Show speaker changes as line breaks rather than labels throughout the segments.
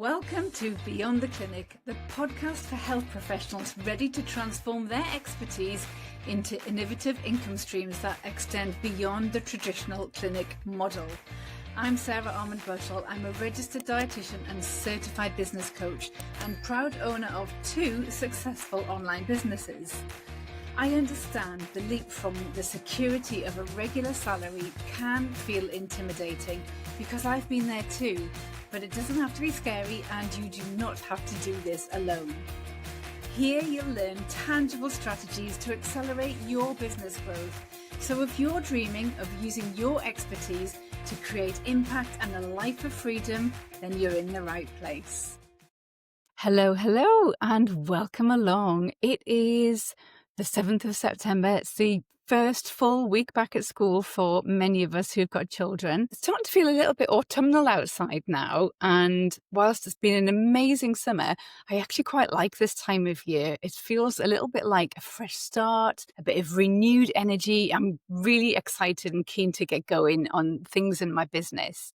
Welcome to Beyond the Clinic, the podcast for health professionals ready to transform their expertise into innovative income streams that extend beyond the traditional clinic model. I'm Sarah Armand-Bushell. I'm a registered dietitian and certified business coach and proud owner of 2 successful online businesses. I understand the leap from the security of a regular salary can feel intimidating because I've been there too. But it doesn't have to be scary, and you do not have to do this alone. Here you'll learn tangible strategies to accelerate your business growth. So if you're dreaming of using your expertise to create impact and a life of freedom, then you're in the right place. Hello, and welcome along. It is the 7th of September. It's the first full week back at school for many of us who've got children. It's starting to feel a little bit autumnal outside now, and whilst it's been an amazing summer, I actually quite like this time of year. It feels a little bit like a fresh start, a bit of renewed energy. I'm really excited and keen to get going on things in my business.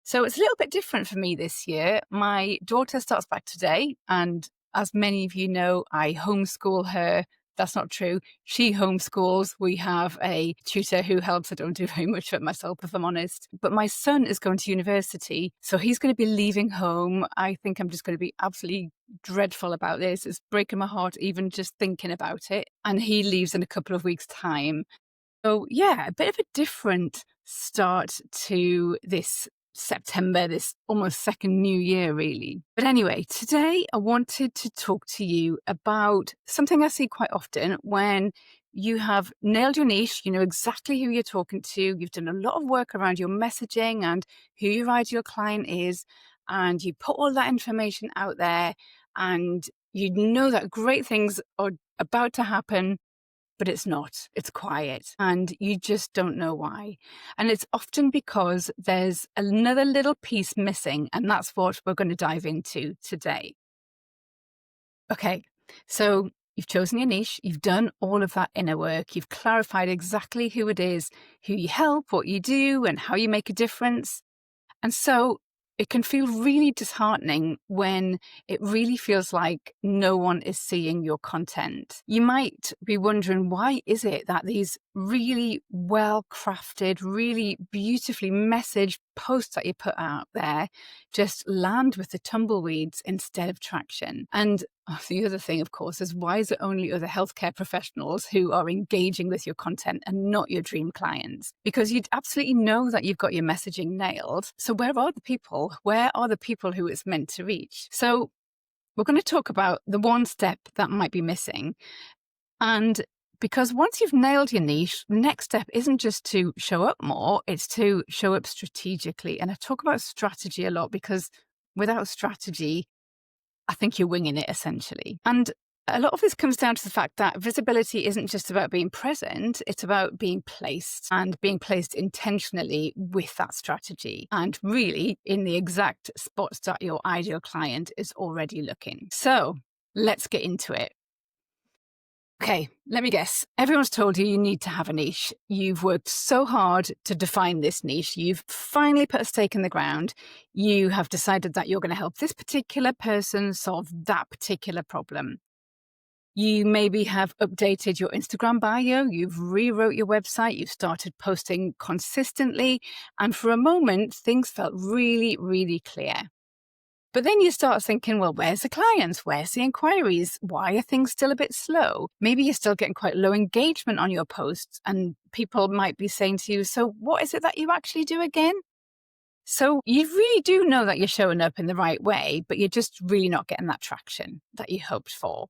So it's a little bit different for me this year. My daughter starts back today, and as many of you know, I homeschool her. That's not true. She homeschools. We have a tutor who helps. I don't do very much for it myself, if I'm honest. But my son is going to university, so he's going to be leaving home. I think I'm just going to be absolutely dreadful about this. It's breaking my heart even just thinking about it. And he leaves in a couple of weeks' time. So yeah, a bit of a different start to this September, this almost second new year, really. But anyway, today I wanted to talk to you about something I see quite often when you have nailed your niche, you know exactly who you're talking to, you've done a lot of work around your messaging and who your ideal client is, and you put all that information out there, and you know that great things are about to happen. But it's not. It's quiet, and you just don't know why. And it's often because there's another little piece missing, and that's what we're going to dive into today. Okay, so you've chosen your niche, you've done all of that inner work, you've clarified exactly who it is, who you help, what you do, and how you make a difference. And so it can feel really disheartening when it really feels like no one is seeing your content. You might be wondering, why is it that these really well-crafted, really beautifully messaged posts that you put out there just land with the tumbleweeds instead of traction? And the other thing, of course, is why is it only other healthcare professionals who are engaging with your content and not your dream clients? Because you'd absolutely know that you've got your messaging nailed. So where are the people? Where are the people who it's meant to reach? So we're going to talk about the one step that might be missing. And because once you've nailed your niche, the next step isn't just to show up more, it's to show up strategically. And I talk about strategy a lot because without strategy, I think you're winging it essentially. And a lot of this comes down to the fact that visibility isn't just about being present, it's about being placed, and being placed intentionally with that strategy, and really in the exact spots that your ideal client is already looking. So let's get into it. Okay, let me guess. Everyone's told you need to have a niche. You've worked so hard to define this niche. You've finally put a stake in the ground. You have decided that you're going to help this particular person solve that particular problem. You maybe have updated your Instagram bio. You've rewrote your website. You've started posting consistently. And for a moment, things felt really, really clear. But then you start thinking, well, where's the clients? Where's the inquiries? Why are things still a bit slow? Maybe you're still getting quite low engagement on your posts, and people might be saying to you, so what is it that you actually do again? So you really do know that you're showing up in the right way, but you're just really not getting that traction that you hoped for.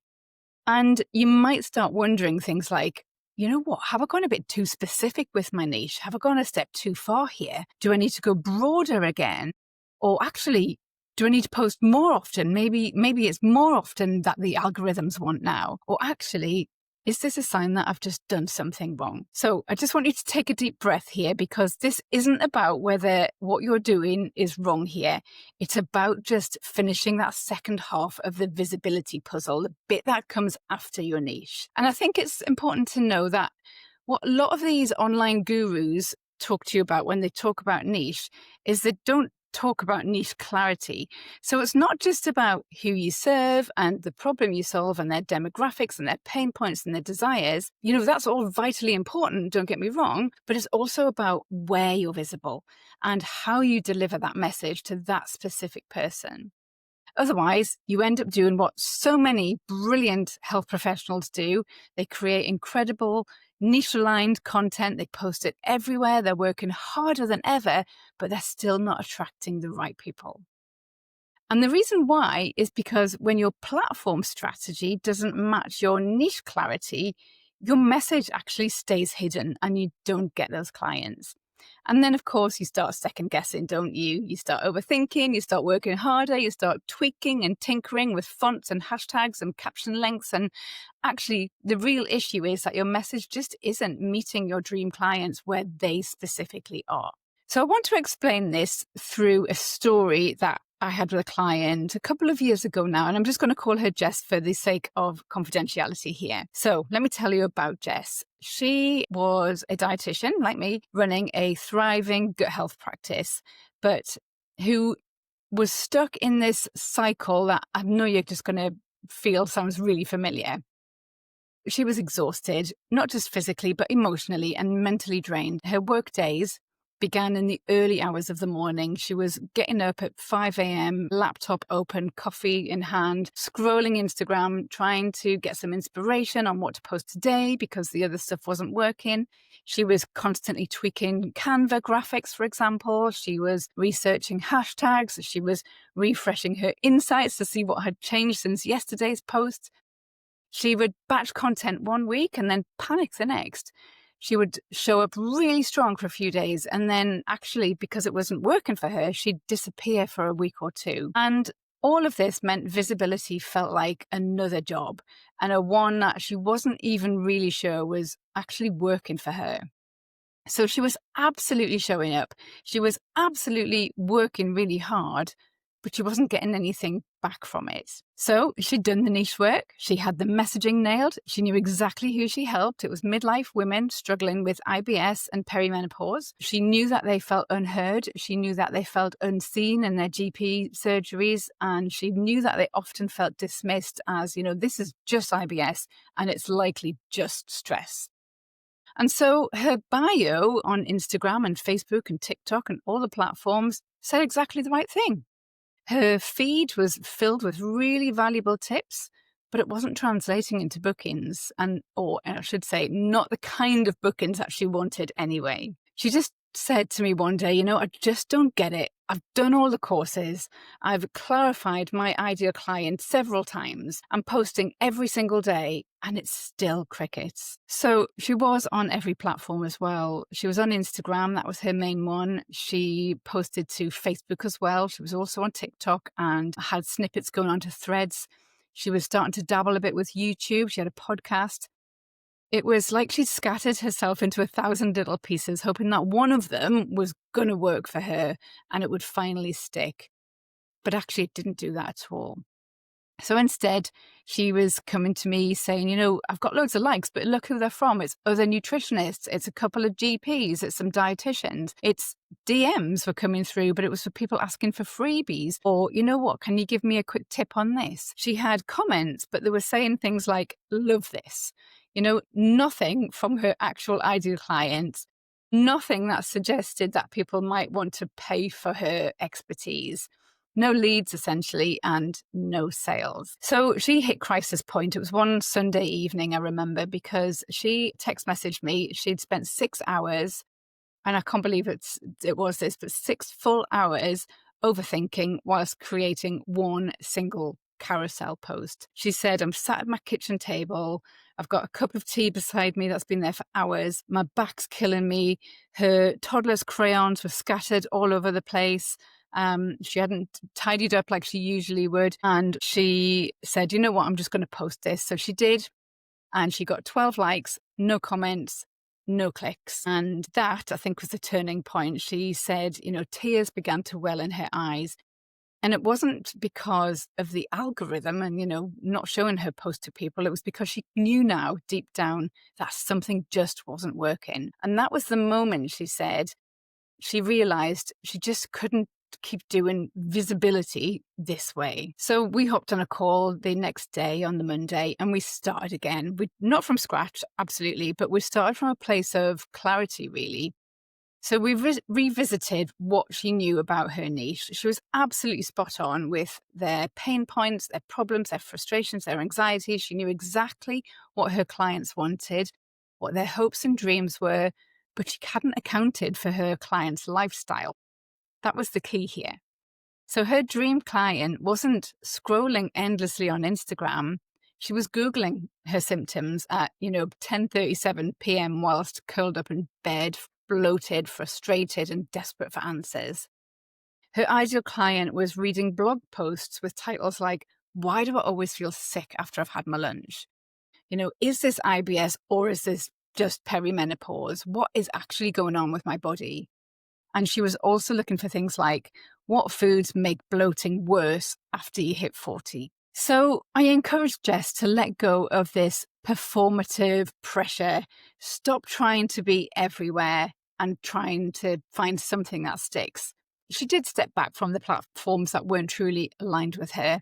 And you might start wondering things like, you know what, have I gone a bit too specific with my niche? Have I gone a step too far here? Do I need to go broader again? Or actually, do I need to post more often? Maybe it's more often that the algorithms want now. Or actually, is this a sign that I've just done something wrong? So I just want you to take a deep breath here, because this isn't about whether what you're doing is wrong here. It's about just finishing that second half of the visibility puzzle, the bit that comes after your niche. And I think it's important to know that what a lot of these online gurus talk to you about when they talk about niche is they don't talk about niche clarity. So it's not just about who you serve and the problem you solve and their demographics and their pain points and their desires. That's all vitally important, don't get me wrong, but it's also about where you're visible and how you deliver that message to that specific person. Otherwise, you end up doing what so many brilliant health professionals do. They create incredible niche-aligned content. They post it everywhere. They're working harder than ever, but they're still not attracting the right people. And the reason why is because when your platform strategy doesn't match your niche clarity, your message actually stays hidden and you don't get those clients. And then, of course, you start second guessing, don't you? You start overthinking, you start working harder, you start tweaking and tinkering with fonts and hashtags and caption lengths. And actually, the real issue is that your message just isn't meeting your dream clients where they specifically are. So I want to explain this through a story that I had with a client a couple of years ago now, and I'm just going to call her Jess for the sake of confidentiality here. So let me tell you about Jess. She was a dietitian, like me, running a thriving gut health practice, but who was stuck in this cycle that I know you're just going to feel sounds really familiar. She was exhausted, not just physically, but emotionally and mentally drained. Her work days began in the early hours of the morning. She was getting up at 5 a.m., laptop open, coffee in hand, scrolling Instagram, trying to get some inspiration on what to post today because the other stuff wasn't working. She was constantly tweaking Canva graphics, for example. She was researching hashtags. She was refreshing her insights to see what had changed since yesterday's post. She would batch content one week and then panic the next. She would show up really strong for a few days and then actually, because it wasn't working for her, she'd disappear for a week or two. And all of this meant visibility felt like another job and a one that she wasn't even really sure was actually working for her. So she was absolutely showing up. She was absolutely working really hard, but she wasn't getting anything back from it. So she'd done the niche work. She had the messaging nailed. She knew exactly who she helped. It was midlife women struggling with IBS and perimenopause. She knew that they felt unheard. She knew that they felt unseen in their GP surgeries. And she knew that they often felt dismissed as, this is just IBS and it's likely just stress. And so her bio on Instagram and Facebook and TikTok and all the platforms said exactly the right thing. Her feed was filled with really valuable tips, but it wasn't translating into bookings or I should say, not the kind of bookings that she wanted anyway. She just said to me one day, I just don't get it. I've done all the courses. I've clarified my ideal client several times. I'm posting every single day and it's still crickets. So she was on every platform as well. She was on Instagram. That was her main one. She posted to Facebook as well. She was also on TikTok and had snippets going on to Threads. She was starting to dabble a bit with YouTube. She had a podcast. It was like she'd scattered herself into 1,000 little pieces, hoping that one of them was going to work for her and it would finally stick. But actually, it didn't do that at all. So instead, she was coming to me saying, I've got loads of likes, but look who they're from. It's other nutritionists. It's a couple of GPs. It's some dietitians. It's DMs were coming through, but it was for people asking for freebies. Or, can you give me a quick tip on this? She had comments, but they were saying things like, love this. Nothing from her actual ideal clients, nothing that suggested that people might want to pay for her expertise. No leads, essentially, and no sales. So she hit crisis point. It was one Sunday evening, I remember, because she text messaged me. She'd spent 6 hours, and I can't believe it was this, but 6 full hours overthinking whilst creating one single carousel post. She said, I'm sat at my kitchen table. I've got a cup of tea beside me that's been there for hours. My back's killing me. Her toddler's crayons were scattered all over the place. She hadn't tidied up like she usually would. And she said, you know what, I'm just going to post this. So she did. And she got 12 likes, no comments, no clicks. And that, I think, was the turning point. She said, tears began to well in her eyes. And it wasn't because of the algorithm and, not showing her post to people. It was because she knew now deep down that something just wasn't working. And that was the moment, she said, she realized she just couldn't keep doing visibility this way. So we hopped on a call the next day on the Monday and we started again. Not from scratch, absolutely, but we started from a place of clarity, really. So we revisited what she knew about her niche. She was absolutely spot on with their pain points, their problems, their frustrations, their anxieties. She knew exactly what her clients wanted, what their hopes and dreams were, but she hadn't accounted for her client's lifestyle. That was the key here. So her dream client wasn't scrolling endlessly on Instagram. She was Googling her symptoms at, 10:37 p.m. whilst curled up in bed, bloated, frustrated, and desperate for answers. Her ideal client was reading blog posts with titles like, "Why do I always feel sick after I've had my lunch? Is this IBS or is this just perimenopause? What is actually going on with my body?" And she was also looking for things like, what foods make bloating worse after you hit 40? So I encouraged Jess to let go of this performative pressure, stop trying to be everywhere and trying to find something that sticks. She did step back from the platforms that weren't truly aligned with her.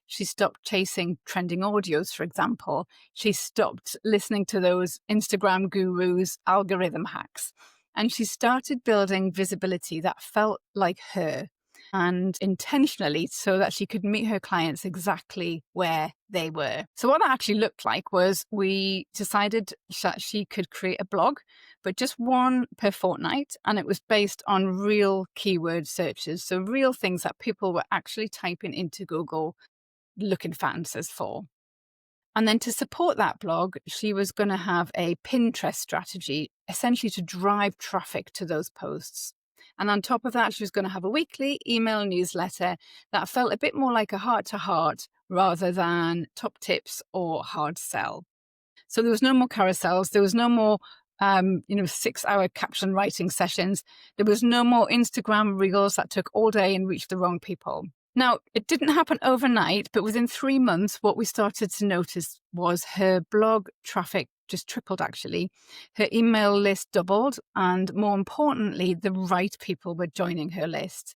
She stopped chasing trending audios, for example. She stopped listening to those Instagram gurus' algorithm hacks. And she started building visibility that felt like her, and intentionally, so that she could meet her clients exactly where they were. So what that actually looked like was we decided that she could create a blog, but just one per fortnight. And it was based on real keyword searches. So real things that people were actually typing into Google looking for answers for. And then to support that blog, she was going to have a Pinterest strategy, essentially to drive traffic to those posts. And on top of that, she was going to have a weekly email newsletter that felt a bit more like a heart-to-heart rather than top tips or hard sell. So there was no more carousels. There was no more 6-hour caption writing sessions. There was no more Instagram reels that took all day and reached the wrong people. Now, it didn't happen overnight, but within 3 months, what we started to notice was her blog traffic just tripled, actually. Her email list doubled, and more importantly, the right people were joining her list.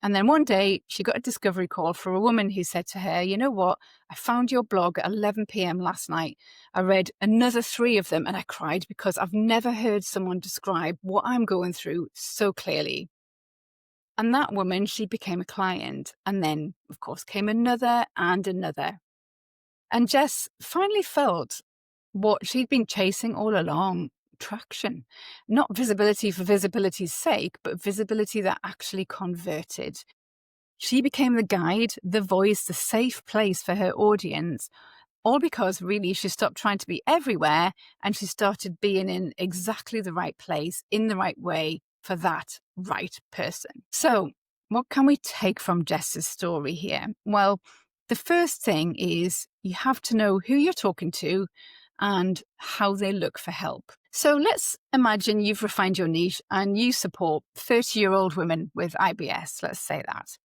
And then one day, she got a discovery call from a woman who said to her, "You know what? I found your blog at 11 p.m. last night. I read another 3 of them, and I cried because I've never heard someone describe what I'm going through so clearly." And that woman, she became a client. And then, of course, came another and another. And Jess finally felt what she'd been chasing all along: traction. Not visibility for visibility's sake, but visibility that actually converted. She became the guide, the voice, the safe place for her audience, all because really she stopped trying to be everywhere and she started being in exactly the right place, in the right way, for that right person. So what can we take from Jess's story here? Well, the first thing is you have to know who you're talking to and how they look for help. So let's imagine you've refined your niche and you support 30-year-old women with IBS, let's say that.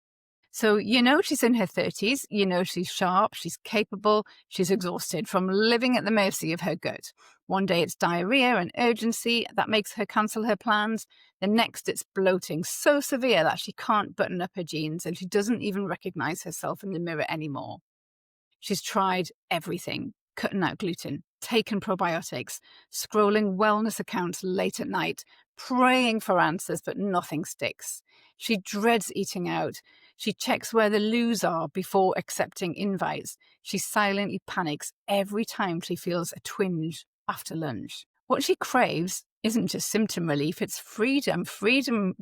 So she's in her 30s, she's sharp, she's capable, she's exhausted from living at the mercy of her gut. One day it's diarrhea and urgency that makes her cancel her plans. The next it's bloating so severe that she can't button up her jeans and she doesn't even recognize herself in the mirror anymore. She's tried everything: cutting out gluten, taken probiotics, scrolling wellness accounts late at night, praying for answers, but nothing sticks. She dreads eating out. She checks where the loos are before accepting invites. She silently panics every time she feels a twinge after lunch. What she craves isn't just symptom relief, it's freedom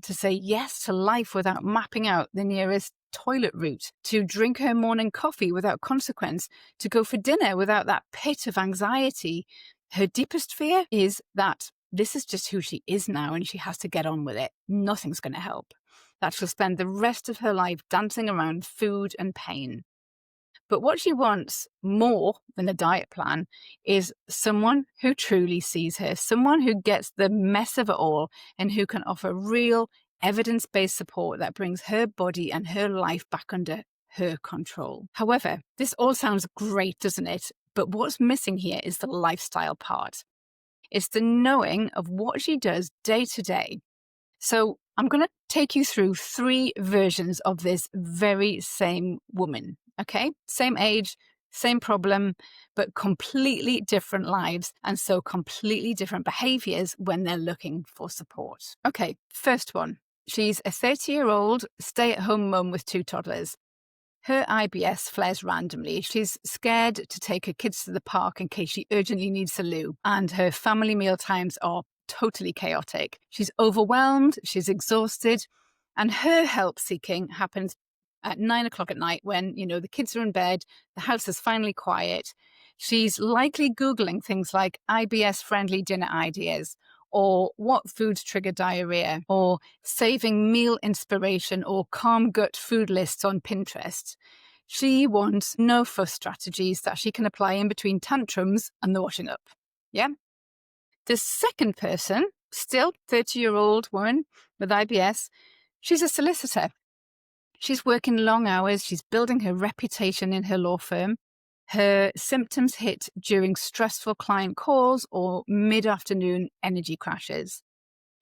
to say yes to life without mapping out the nearest toilet route, to drink her morning coffee without consequence, to go for dinner without that pit of anxiety. Her deepest fear is that this is just who she is now and she has to get on with it. Nothing's going to help. That she'll spend the rest of her life dancing around food and pain. But what she wants more than a diet plan is someone who truly sees her, someone who gets the mess of it all and who can offer real evidence-based support that brings her body and her life back under her control. However, this all sounds great, doesn't it? But what's missing here is the lifestyle part. It's the knowing of what she does day to day. So I'm going to take you through 3 versions of this very same woman, okay? Same age, same problem, but completely different lives, and so completely different behaviors when they're looking for support. Okay, first one. She's a 30-year-old stay-at-home mum with 2 toddlers. Her IBS flares randomly. She's scared to take her kids to the park in case she urgently needs a loo, and her family meal times are totally chaotic. She's overwhelmed, she's exhausted, and her help seeking happens at 9 o'clock at night when, the kids are in bed, the house is finally quiet. She's likely Googling things like IBS friendly dinner ideas, or what foods trigger diarrhea, or saving meal inspiration or calm gut food lists on Pinterest. She wants no fuss strategies that she can apply in between tantrums and the washing up. Yeah? The second person, still 30-year-old woman with IBS, she's a solicitor. She's working long hours. She's building her reputation in her law firm. Her symptoms hit during stressful client calls or mid-afternoon energy crashes.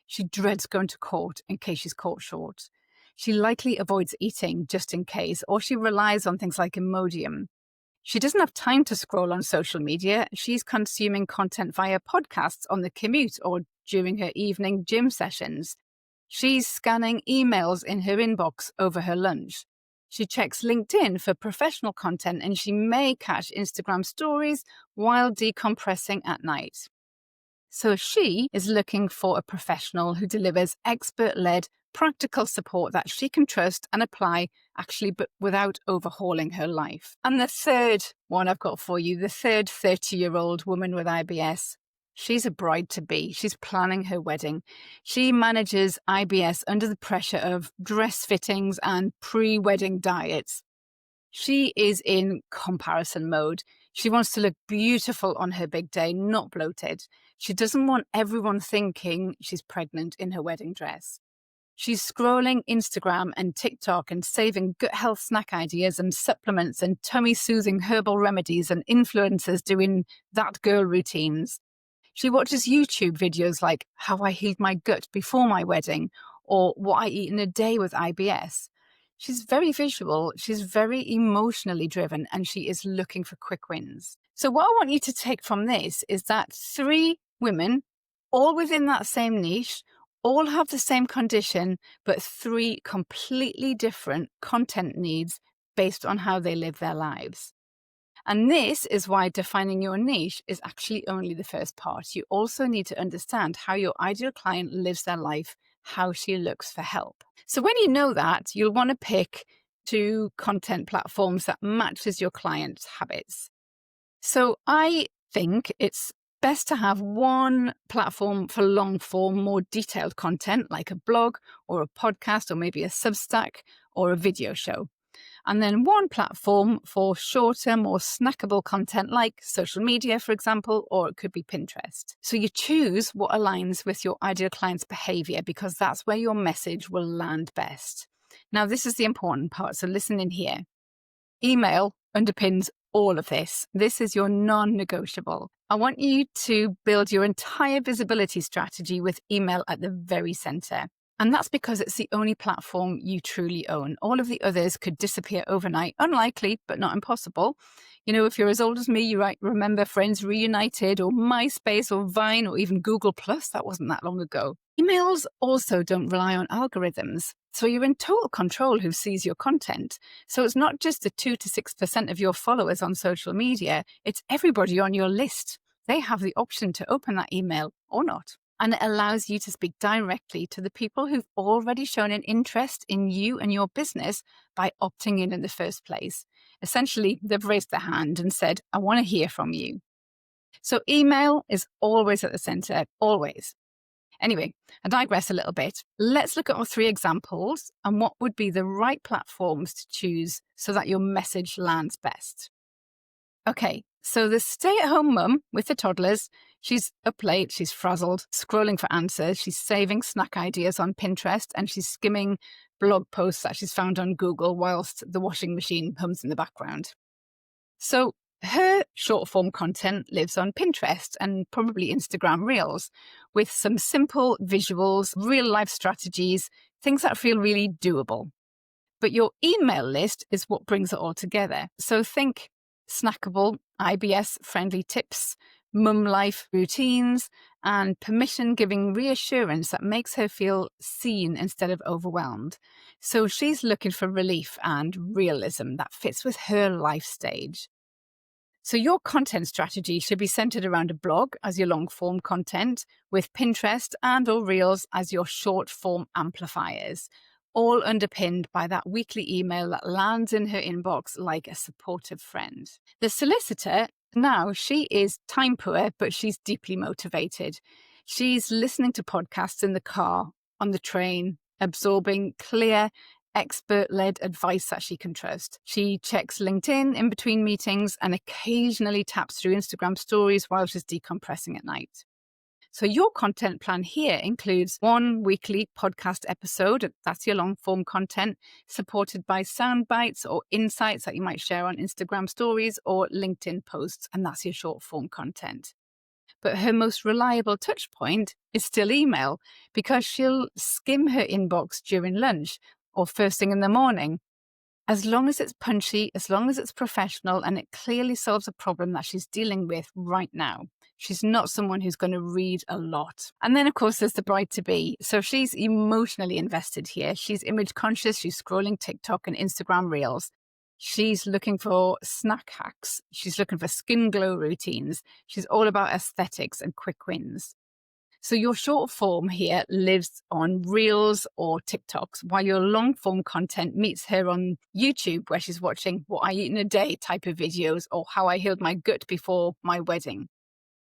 She dreads going to court in case she's caught short. She likely avoids eating just in case, or she relies on things like Imodium. She doesn't have time to scroll on social media. She's consuming content via podcasts on the commute or during her evening gym sessions. She's scanning emails in her inbox over her lunch. She checks LinkedIn for professional content, and she may catch Instagram stories while decompressing at night. So she is looking for a professional who delivers expert-led, practical support that she can trust and apply, but without overhauling her life. And the third one I've got for you, the third 30-year-old woman with IBS, she's a bride-to-be. She's planning her wedding. She manages IBS under the pressure of dress fittings and pre-wedding diets. She is in comparison mode. She wants to look beautiful on her big day, not bloated. She doesn't want everyone thinking she's pregnant in her wedding dress. She's scrolling Instagram and TikTok and saving gut health snack ideas and supplements and tummy-soothing herbal remedies and influencers doing that girl routines. She watches YouTube videos like how I healed my gut before my wedding or what I eat in a day with IBS. She's very visual, she's very emotionally driven, and she is looking for quick wins. So what I want you to take from this is that 3 women, all within that same niche, all have the same condition, but 3 completely different content needs based on how they live their lives. And this is why defining your niche is actually only the first part. You also need to understand how your ideal client lives their life, how she looks for help. So when you know that, you'll want to pick 2 content platforms that matches your client's habits. So I think it's best to have one platform for long form, more detailed content like a blog or a podcast or maybe a Substack or a video show. And then one platform for shorter, more snackable content like social media, for example, or it could be Pinterest. So you choose what aligns with your ideal client's behavior because that's where your message will land best. Now, this is the important part, so listen in here. Email underpins all of this. This is your non-negotiable. I want you to build your entire visibility strategy with email at the very center. And that's because it's the only platform you truly own. All of the others could disappear overnight. Unlikely, but not impossible. If you're as old as me, you might remember Friends Reunited or MySpace or Vine or even Google+. That wasn't that long ago. Emails also don't rely on algorithms. So you're in total control who sees your content. So it's not just the 2 to 6% of your followers on social media. It's everybody on your list. They have the option to open that email or not. And it allows you to speak directly to the people who've already shown an interest in you and your business by opting in the first place. Essentially, they've raised their hand and said, I want to hear from you. So email is always at the center, always. Anyway, I digress a little bit. Let's look at our 3 examples and what would be the right platforms to choose so that your message lands best. Okay, so the stay-at-home mum with the toddlers, she's up late, she's frazzled, scrolling for answers, she's saving snack ideas on Pinterest, and she's skimming blog posts that she's found on Google whilst the washing machine hums in the background. So her short-form content lives on Pinterest and probably Instagram Reels, with some simple visuals, real life strategies, things that feel really doable. But your email list is what brings it all together. So think snackable, IBS friendly tips, mum life routines, and permission giving reassurance that makes her feel seen instead of overwhelmed. So she's looking for relief and realism that fits with her life stage. So your content strategy should be centered around a blog as your long form content, with Pinterest and or Reels as your short form amplifiers, all underpinned by that weekly email that lands in her inbox like a supportive friend. The solicitor, now she is time poor, but she's deeply motivated. She's listening to podcasts in the car, on the train, absorbing clear, expert-led advice that she can trust. She checks LinkedIn in between meetings and occasionally taps through Instagram stories while she's decompressing at night. So your content plan here includes one weekly podcast episode, that's your long form content, supported by sound bites or insights that you might share on Instagram stories or LinkedIn posts, and that's your short form content. But her most reliable touch point is still email, because she'll skim her inbox during lunch or first thing in the morning. As long as it's punchy, as long as it's professional, and it clearly solves a problem that she's dealing with right now. She's not someone who's going to read a lot. And then, of course, there's the bride-to-be. So she's emotionally invested here. She's image conscious. She's scrolling TikTok and Instagram Reels. She's looking for snack hacks. She's looking for skin glow routines. She's all about aesthetics and quick wins. So your short form here lives on Reels or TikToks, while your long form content meets her on YouTube, where she's watching what I eat in a day type of videos, or how I healed my gut before my wedding.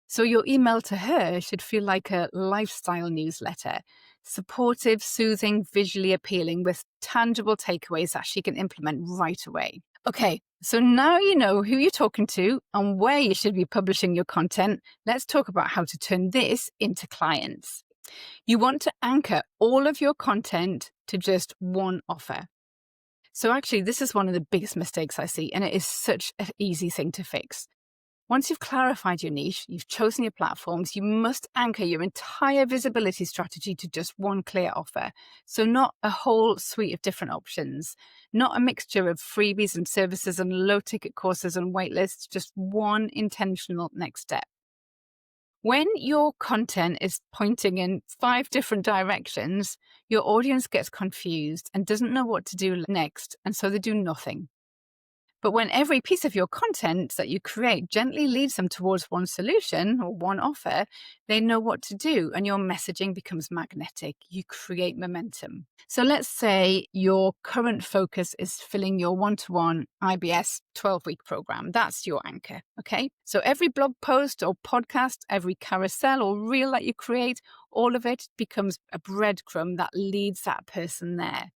So your email to her should feel like a lifestyle newsletter, supportive, soothing, visually appealing, with tangible takeaways that she can implement right away. Okay, so now you know who you're talking to and where you should be publishing your content. Let's talk about how to turn this into clients. You want to anchor all of your content to just one offer. So actually, this is one of the biggest mistakes I see, and it is such an easy thing to fix. Once you've clarified your niche, you've chosen your platforms, you must anchor your entire visibility strategy to just one clear offer. So not a whole suite of different options, not a mixture of freebies and services and low ticket courses and waitlists, just one intentional next step. When your content is pointing in 5 different directions, your audience gets confused and doesn't know what to do next, and so they do nothing. But when every piece of your content that you create gently leads them towards one solution or one offer, they know what to do, and your messaging becomes magnetic. You create momentum. So let's say your current focus is filling your one-to-one IBS 12-week program. That's your anchor, okay? So every blog post or podcast, every carousel or reel that you create, all of it becomes a breadcrumb that leads that person there.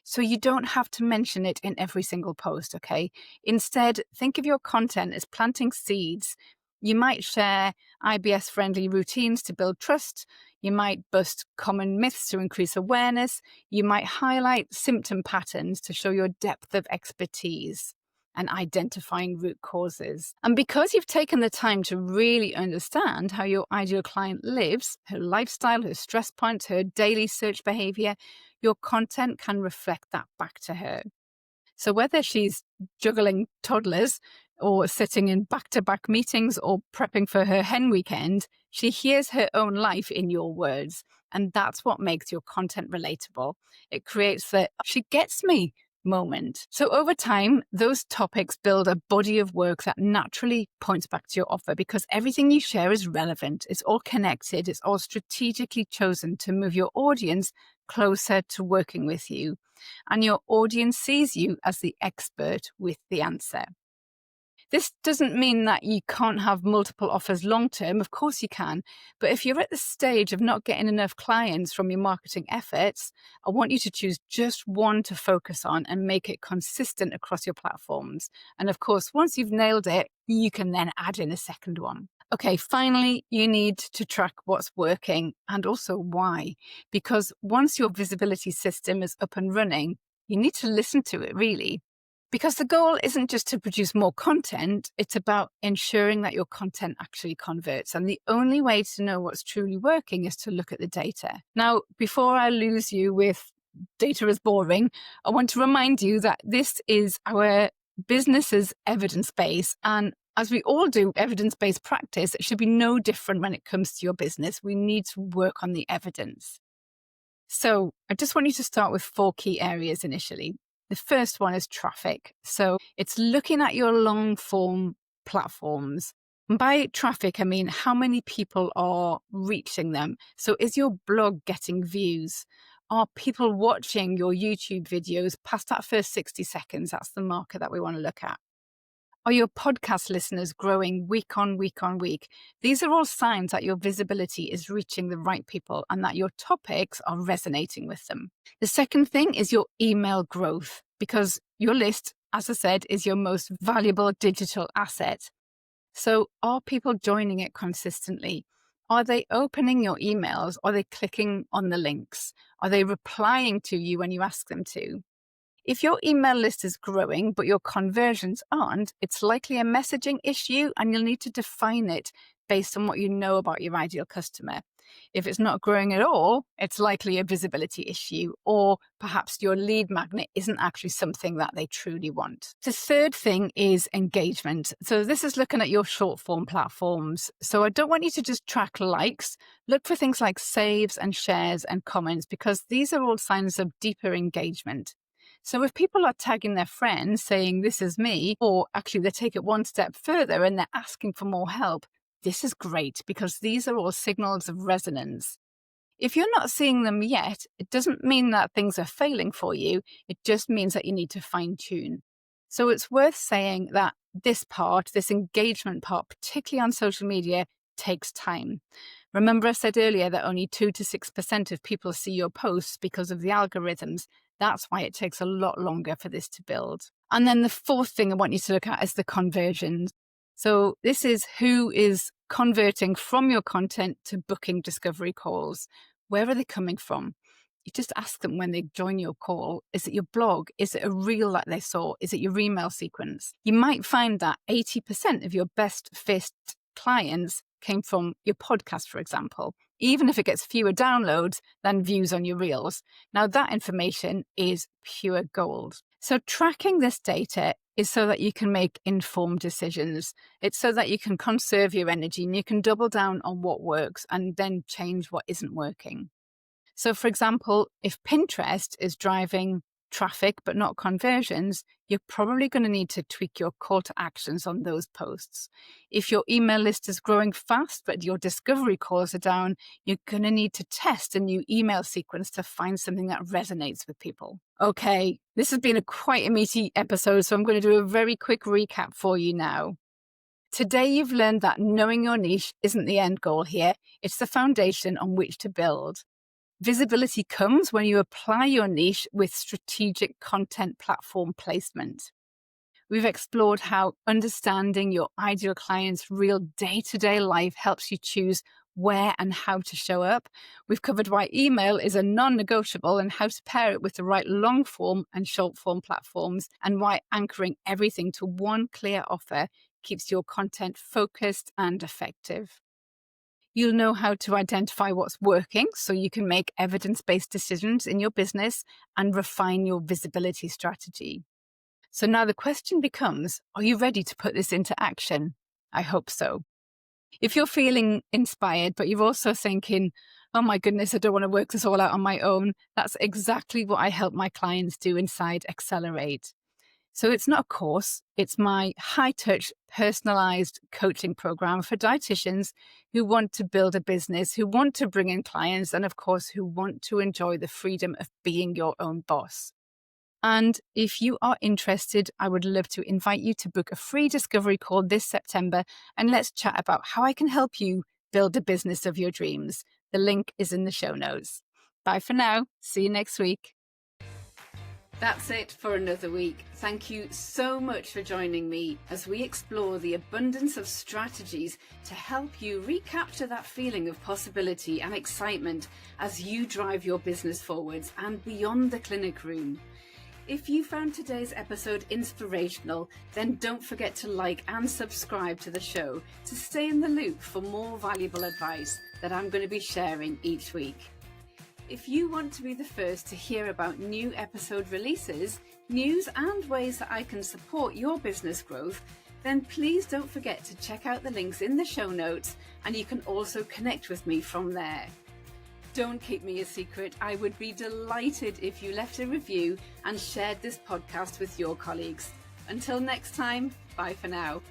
So you don't have to mention it in every single post, okay? Instead, think of your content as planting seeds. You might share IBS-friendly routines to build trust. You might bust common myths to increase awareness. You might highlight symptom patterns to show your depth of expertise and identifying root causes. And because you've taken the time to really understand how your ideal client lives, her lifestyle, her stress points, her daily search behavior, your content can reflect that back to her. So whether she's juggling toddlers or sitting in back-to-back meetings or prepping for her hen weekend, she hears her own life in your words. And that's what makes your content relatable. It creates the "she gets me" moment. So over time, those topics build a body of work that naturally points back to your offer, because everything you share is relevant. It's all connected. It's all strategically chosen to move your audience closer to working with you. And your audience sees you as the expert with the answer. This doesn't mean that you can't have multiple offers long term. Of course you can. But if you're at the stage of not getting enough clients from your marketing efforts, I want you to choose just one to focus on and make it consistent across your platforms. And of course, once you've nailed it, you can then add in a second one. Okay, finally, you need to track what's working and also why. Because once your visibility system is up and running, you need to listen to it really. Because the goal isn't just to produce more content, it's about ensuring that your content actually converts. And the only way to know what's truly working is to look at the data. Now, before I lose you with data is boring, I want to remind you that this is our business's evidence base. And as we all do evidence-based practice, it should be no different when it comes to your business. We need to work on the evidence. So I just want you to start with 4 key areas initially. The first one is traffic. So it's looking at your long form platforms. And by traffic, I mean how many people are reaching them. So is your blog getting views? Are people watching your YouTube videos past that first 60 seconds? That's the marker that we want to look at. Are your podcast listeners growing week on week on week? These are all signs that your visibility is reaching the right people and that your topics are resonating with them. The second thing is your email growth, because your list, as I said, is your most valuable digital asset. So are people joining it consistently? Are they opening your emails? Are they clicking on the links? Are they replying to you when you ask them to? If your email list is growing, but your conversions aren't, it's likely a messaging issue and you'll need to define it based on what you know about your ideal customer. If it's not growing at all, it's likely a visibility issue, or perhaps your lead magnet isn't actually something that they truly want. The third thing is engagement. So this is looking at your short form platforms. So I don't want you to just track likes. Look for things like saves and shares and comments, because these are all signs of deeper engagement. So if people are tagging their friends saying, this is me, or actually they take it one step further and they're asking for more help, this is great, because these are all signals of resonance. If you're not seeing them yet, it doesn't mean that things are failing for you. It just means that you need to fine tune. So it's worth saying that this engagement part, particularly on social media, takes time. Remember, I said earlier that only 2 to 6% of people see your posts because of the algorithms. That's why it takes a lot longer for this to build. And then the fourth thing I want you to look at is the conversions. So this is who is converting from your content to booking discovery calls. Where are they coming from? You just ask them when they join your call. Is it your blog? Is it a reel that they saw? Is it your email sequence? You might find that 80% of your best fit clients came from your podcast, for example, even if it gets fewer downloads than views on your reels. Now, that information is pure gold. So tracking this data is so that you can make informed decisions. It's so that you can conserve your energy and you can double down on what works and then change what isn't working. So, for example, if Pinterest is driving traffic but not conversions, you're probably going to need to tweak your call to actions on those posts. If your email list is growing fast but your discovery calls are down, you're going to need to test a new email sequence to find something that resonates with people. Okay, this has been quite a meaty episode, so I'm going to do a very quick recap for you now. Today, you've learned that knowing your niche isn't the end goal here. It's the foundation on which to build. Visibility comes when you apply your niche with strategic content platform placement. We've explored how understanding your ideal client's real day-to-day life helps you choose where and how to show up. We've covered why email is a non-negotiable and how to pair it with the right long-form and short-form platforms, and why anchoring everything to one clear offer keeps your content focused and effective. You'll know how to identify what's working so you can make evidence-based decisions in your business and refine your visibility strategy. So now the question becomes, are you ready to put this into action? I hope so. If you're feeling inspired, but you're also thinking, oh my goodness, I don't want to work this all out on my own, that's exactly what I help my clients do inside Accelerate. So it's not a course, it's my high-touch, personalized coaching program for dietitians who want to build a business, who want to bring in clients, and of course, who want to enjoy the freedom of being your own boss. And if you are interested, I would love to invite you to book a free discovery call this September, and let's chat about how I can help you build a business of your dreams. The link is in the show notes. Bye for now. See you next week. That's it for another week. Thank you so much for joining me as we explore the abundance of strategies to help you recapture that feeling of possibility and excitement as you drive your business forwards and beyond the clinic room. If you found today's episode inspirational, then don't forget to like and subscribe to the show to stay in the loop for more valuable advice that I'm going to be sharing each week. If you want to be the first to hear about new episode releases, news and ways that I can support your business growth, then please don't forget to check out the links in the show notes, and you can also connect with me from there. Don't keep me a secret. I would be delighted if you left a review and shared this podcast with your colleagues. Until next time, bye for now.